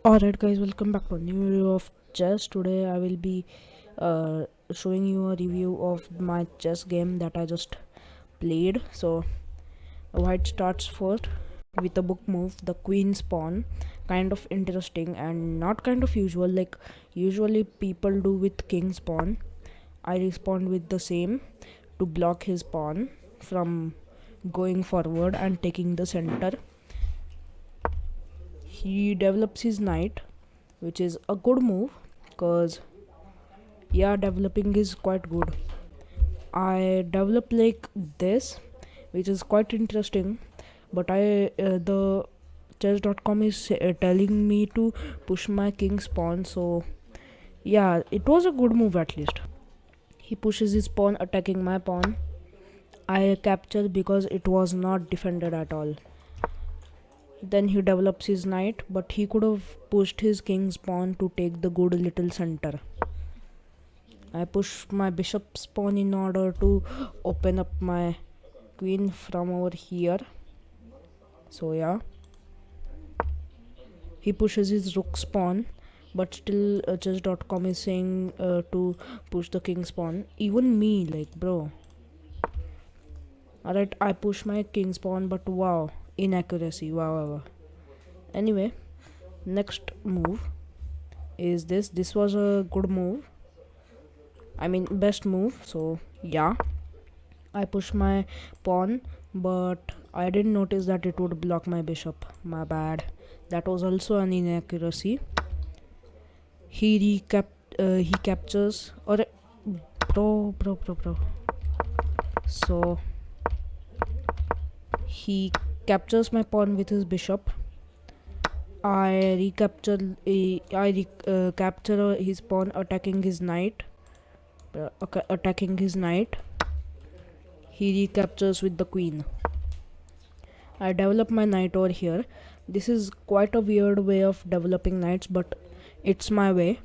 Alright guys, welcome back to a new video of chess. Today I will be showing you a review of my chess game that I just played. So white starts first with a book move, the queen's pawn. Kind of interesting and not kind of usual, like usually people do with king's pawn. I respond with the same to block his pawn from going forward and taking the center. He develops his knight, which is a good move because yeah, developing is quite good. I develop like this, which is quite interesting, but the chess.com is telling me to push my king's pawn, so yeah, it was a good move at least. He pushes his pawn attacking my pawn. I capture because it was not defended at all. Then he develops his knight, but he could have pushed his king's pawn to take the good little center. I push my bishop's pawn in order to open up my queen from over here. So yeah, he pushes his rook's pawn, but still chess.com is saying to push the king's pawn. Even me, like bro. Alright, I push my king's pawn, but wow, inaccuracy, wow. Anyway, next move is this was a good move, I mean best move. So yeah, I push my pawn, but I didn't notice that it would block my bishop. My bad, that was also an inaccuracy. He captures, or bro. So he captures my pawn with his bishop. I capture his pawn attacking his knight. He recaptures with the queen. I develop my knight over here. This is quite a weird way of developing knights, but it's my way.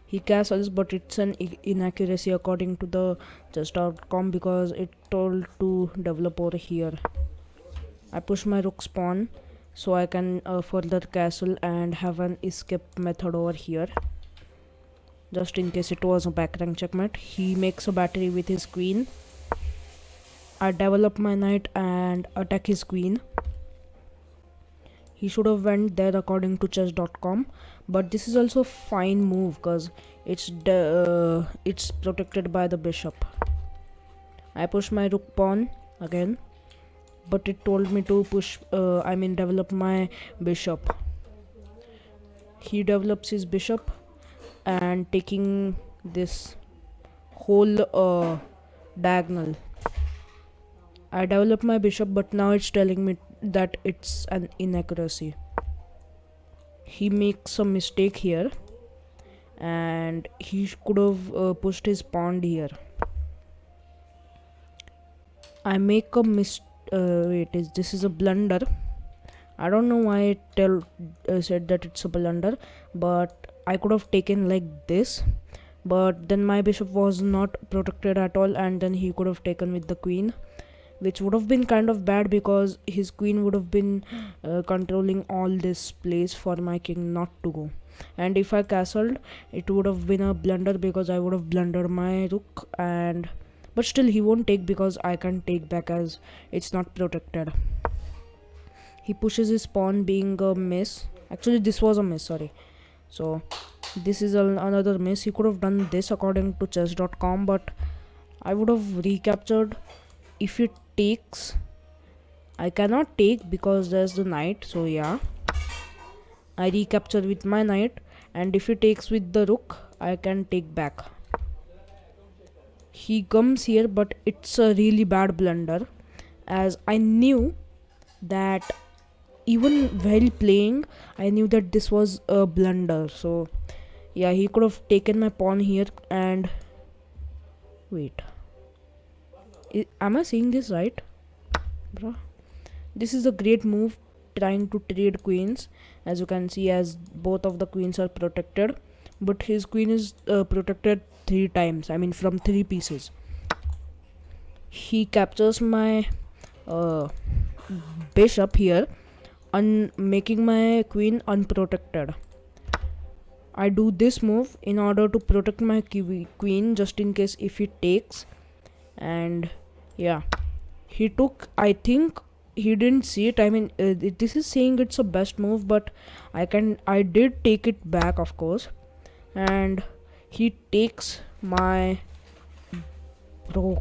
He castles, but it's an inaccuracy according to the chess.com because it told to develop over here. I push my rook's pawn so I can further castle and have an escape method over here, just in case it was a back rank checkmate. He makes a battery with his queen. I develop my knight and attack his queen. He should have went there according to chess.com, but this is also a fine move because it's protected by the bishop. I push my rook pawn again, but it told me to develop my bishop. He develops his bishop and taking this whole diagonal. I develop my bishop, but now it's telling me that it's an inaccuracy. He makes a mistake here and he could have pushed his pawn here. I make a this is a blunder. I don't know why it said that it's a blunder, but I could have taken like this, but then my bishop was not protected at all, and then he could have taken with the queen, which would have been kind of bad because his queen would have been controlling all this place for my king not to go. And if I castled, it would have been a blunder because I would have blundered my rook, but still he won't take because I can take back as it's not protected. He pushes his pawn being a miss. Actually this was a miss, sorry. So this is another miss. He could have done this according to chess.com, but I would have recaptured. If it takes, I cannot take because there's the knight, so yeah, I recapture with my knight, and if he takes with the rook, I can take back. He comes here, but it's a really bad blunder, as I knew that even while playing, I knew that this was a blunder. So yeah, he could have taken my pawn here and wait. Am I saying this right, bro? This is a great move, trying to trade queens. As you can see, as both of the queens are protected, but his queen is protected 3 times, I mean from 3 pieces. He captures my bishop here. making my queen unprotected. I do this move in order to protect my queen just in case if he takes. And yeah, he took. I think he didn't see it. I mean, this is saying it's a best move, but I did take it back, of course. And he takes my bro.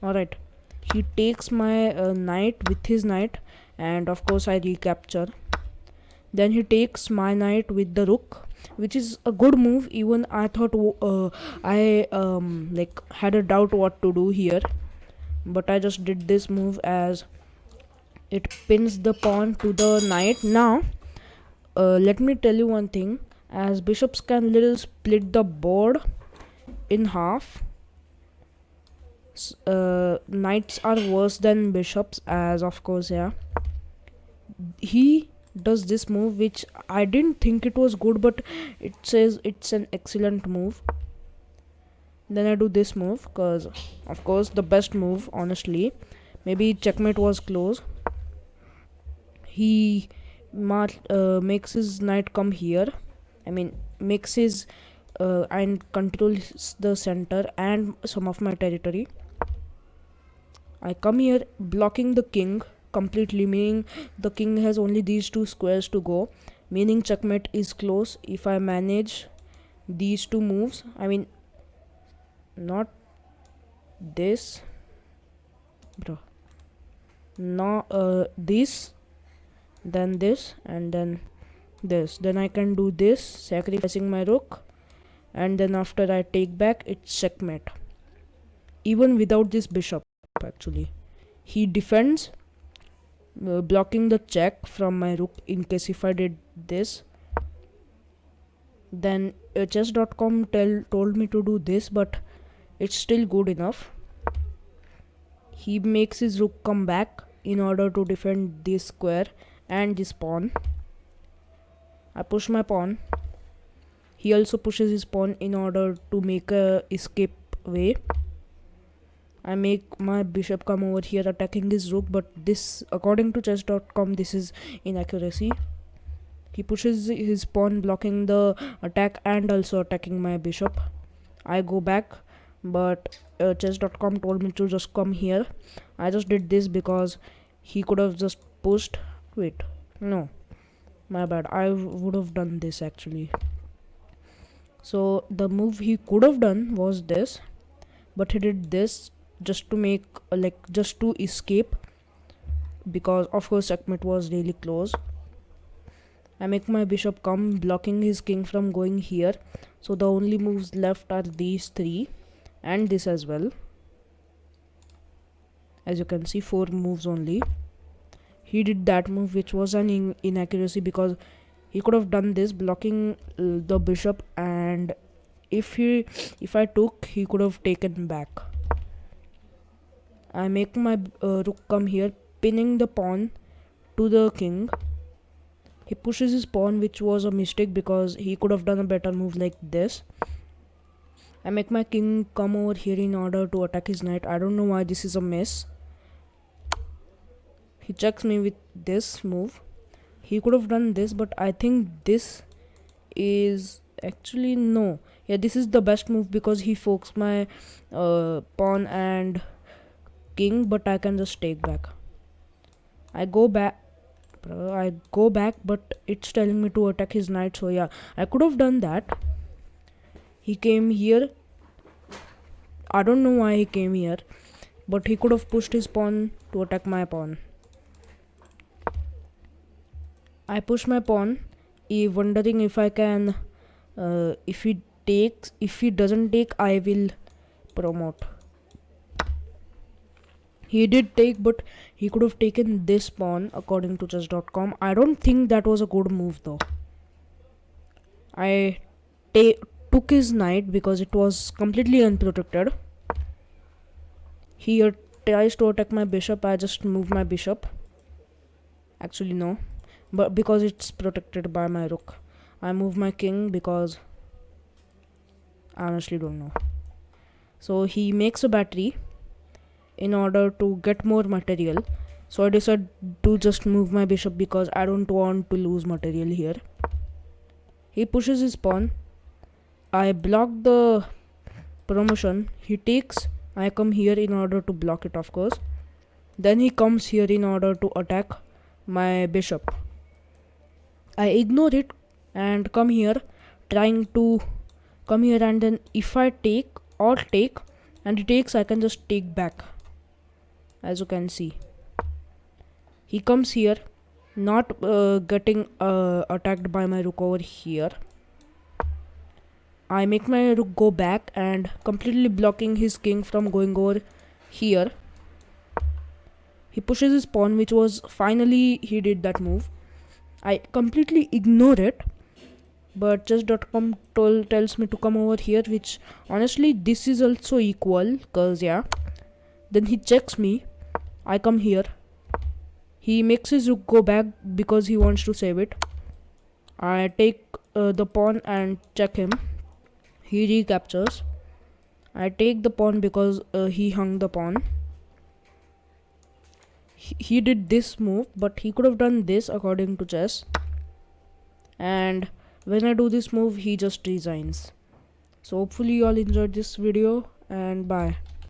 Alright, he takes my knight with his knight, and of course I recapture. Then he takes my knight with the rook, which is a good move. Even I thought I like had a doubt what to do here, but I just did this move as it pins the pawn to the knight. Now let me tell you one thing, as bishops can little split the board in half. Knights are worse than bishops, as of course, yeah. He does this move which I didn't think it was good, but it says it's an excellent move. Then I do this move because of course the best move, honestly. Maybe checkmate was close. He makes his knight come here. I mean, makes his and controls the center and some of my territory. I come here blocking the king completely, meaning the king has only these two squares to go, meaning checkmate is close if I manage these two moves. I mean, not this, bro. No, this, then this, and then this. Then I can do this, sacrificing my rook, and then after I take back, it's checkmate. Even without this bishop, actually. He defends, blocking the check from my rook in case if I did this. Then chess.com told me to do this, but it's still good enough. He makes his rook come back in order to defend this square and this pawn. I push my pawn. He also pushes his pawn in order to make a escape way. I make my bishop come over here attacking his rook, but this, according to chess.com, this is inaccuracy. He pushes his pawn blocking the attack and also attacking my bishop. I go back, but chess.com told me to just come here. I just did this because he could have just pushed. Wait, no, my bad. I would have done this actually. So the move he could have done was this, but he did this just to make just to escape, because of course checkmate was really close. I make my bishop come, blocking his king from going here. So the only moves left are these three and this as well. As you can see, 4 moves only. He did that move which was an inaccuracy, because he could have done this blocking the bishop, and if I took, he could have taken back. I make my rook come here, pinning the pawn to the king. He pushes his pawn, which was a mistake because he could have done a better move like this. I make my king come over here in order to attack his knight. I don't know why this is a mess. He checks me with this move. He could have done this, but I think this is actually no. Yeah, this is the best move because he forks my pawn and king, but I can just take back. I go back, but it's telling me to attack his knight. So yeah, I could have done that. He came here. I don't know why he came here, but he could have pushed his pawn to attack my pawn. I push my pawn, wondering if I can, if he doesn't take, I will promote. He did take, but he could have taken this pawn according to chess.com. I don't think that was a good move though. I took his knight because it was completely unprotected. He tries to attack my bishop. I just move my bishop. Actually no, but because it's protected by my rook. I move my king because I honestly don't know. So he makes a battery in order to get more material. So I decided to just move my bishop because I don't want to lose material here. He pushes his pawn. I block the promotion. He takes. I come here in order to block it, of course. Then he comes here in order to attack my bishop. I ignore it and come here, trying to come here, and then if I take or take and he takes, I can just take back. As you can see, he comes here, not getting attacked by my rook over here. I make my rook go back and completely blocking his king from going over here. He pushes his pawn, which was finally he did that move. I completely ignore it, but chess.com tells me to come over here, which honestly this is also equal, cause yeah. Then he checks me. I come here. He makes his rook go back because he wants to save it. I take the pawn and check him. He recaptures. I take the pawn because he hung the pawn. He did this move, but he could have done this according to chess. And when I do this move, he just resigns. So hopefully you all enjoyed this video, and bye.